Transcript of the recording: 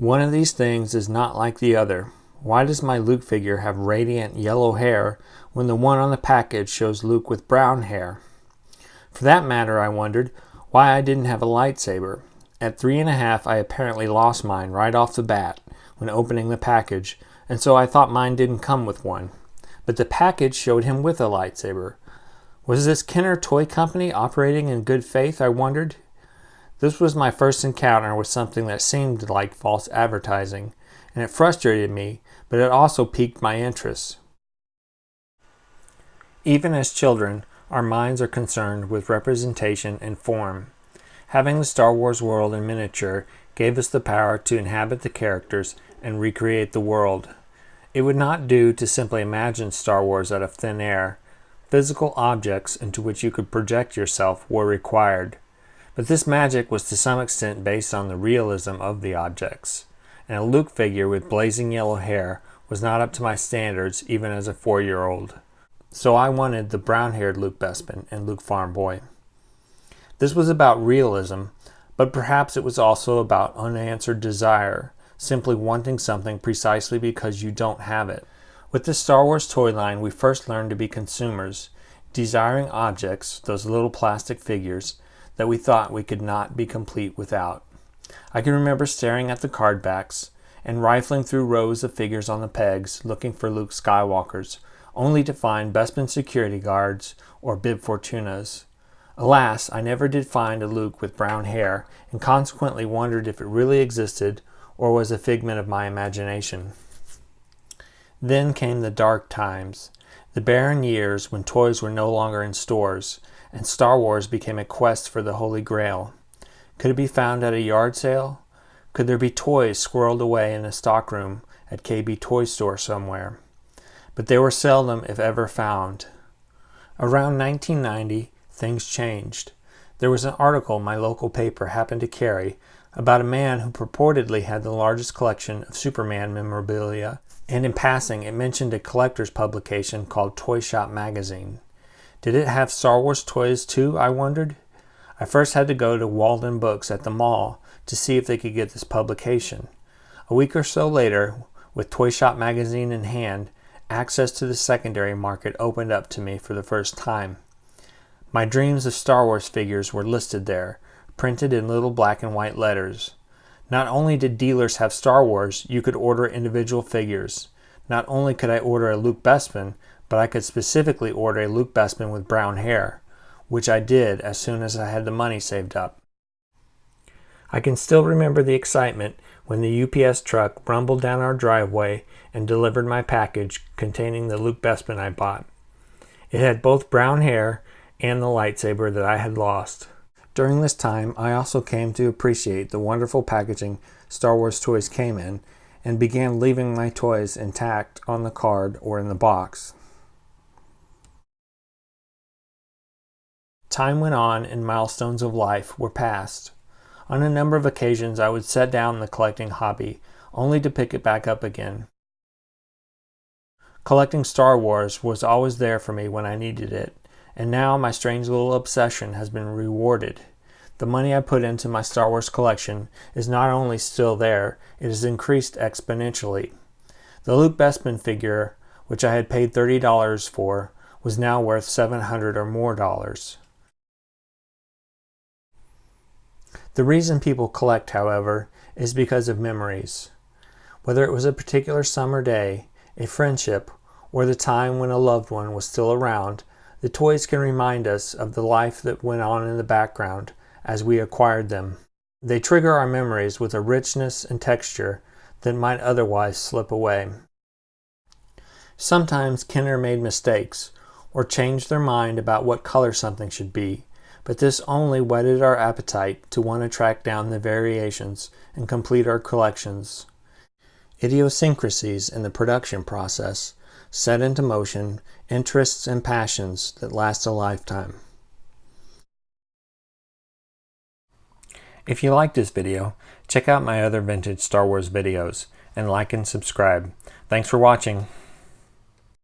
One of these things is not like the other. Why does my Luke figure have radiant yellow hair when the one on the package shows Luke with brown hair? For that matter, I wondered why I didn't have a lightsaber. At 3.5, I apparently lost mine right off the bat when opening the package, and so I thought mine didn't come with one. But the package showed him with a lightsaber. Was this Kenner Toy Company operating in good faith, I wondered? This was my first encounter with something that seemed like false advertising, and it frustrated me, but it also piqued my interest. Even as children, our minds are concerned with representation and form. Having the Star Wars world in miniature gave us the power to inhabit the characters and recreate the world. It would not do to simply imagine Star Wars out of thin air. Physical objects into which you could project yourself were required. But this magic was to some extent based on the realism of the objects, and a Luke figure with blazing yellow hair was not up to my standards even as a 4-year-old. So I wanted the brown-haired Luke Bespin and Luke Farm Boy. This was about realism, but perhaps it was also about unanswered desire, simply wanting something precisely because you don't have it. With the Star Wars toy line, we first learned to be consumers, desiring objects, those little plastic figures, that we thought we could not be complete without. I can remember staring at the card backs and rifling through rows of figures on the pegs looking for Luke Skywalkers, only to find Bespin security guards or Bib Fortunas. Alas, I never did find a Luke with brown hair, and consequently wondered if it really existed or was a figment of my imagination. Then came the dark times, the barren years when toys were no longer in stores, and Star Wars became a quest for the Holy Grail. Could it be found at a yard sale? Could there be toys squirreled away in a stockroom at KB Toy Store somewhere? But they were seldom, if ever, found. Around 1990, things changed. There was an article my local paper happened to carry about a man who purportedly had the largest collection of Superman memorabilia, and in passing it mentioned a collector's publication called Toy Shop Magazine. Did it have Star Wars toys too, I wondered? I first had to go to Walden Books at the mall to see if they could get this publication. A week or so later, with Toy Shop Magazine in hand, access to the secondary market opened up to me for the first time. My dreams of Star Wars figures were listed there, printed in little black and white letters. Not only did dealers have Star Wars, you could order individual figures. Not only could I order a Luke Bespin, but I could specifically order a Luke Bespin with brown hair, which I did as soon as I had the money saved up. I can still remember the excitement when the UPS truck rumbled down our driveway and delivered my package containing the Luke Bespin I bought. It had both brown hair and the lightsaber that I had lost. During this time, I also came to appreciate the wonderful packaging Star Wars toys came in and began leaving my toys intact on the card or in the box. Time went on and milestones of life were passed. On a number of occasions I would set down the collecting hobby, only to pick it back up again. Collecting Star Wars was always there for me when I needed it, and now my strange little obsession has been rewarded. The money I put into my Star Wars collection is not only still there, it has increased exponentially. The Luke Bespin figure, which I had paid $30 for, was now worth $700 or more. The reason people collect, however, is because of memories. Whether it was a particular summer day, a friendship, or the time when a loved one was still around, the toys can remind us of the life that went on in the background as we acquired them. They trigger our memories with a richness and texture that might otherwise slip away. Sometimes Kenner made mistakes or changed their mind about what color something should be, but this only whetted our appetite to want to track down the variations and complete our collections. Idiosyncrasies in the production process set into motion interests and passions that last a lifetime. If you liked this video, check out my other vintage Star Wars videos and like and subscribe. Thanks for watching.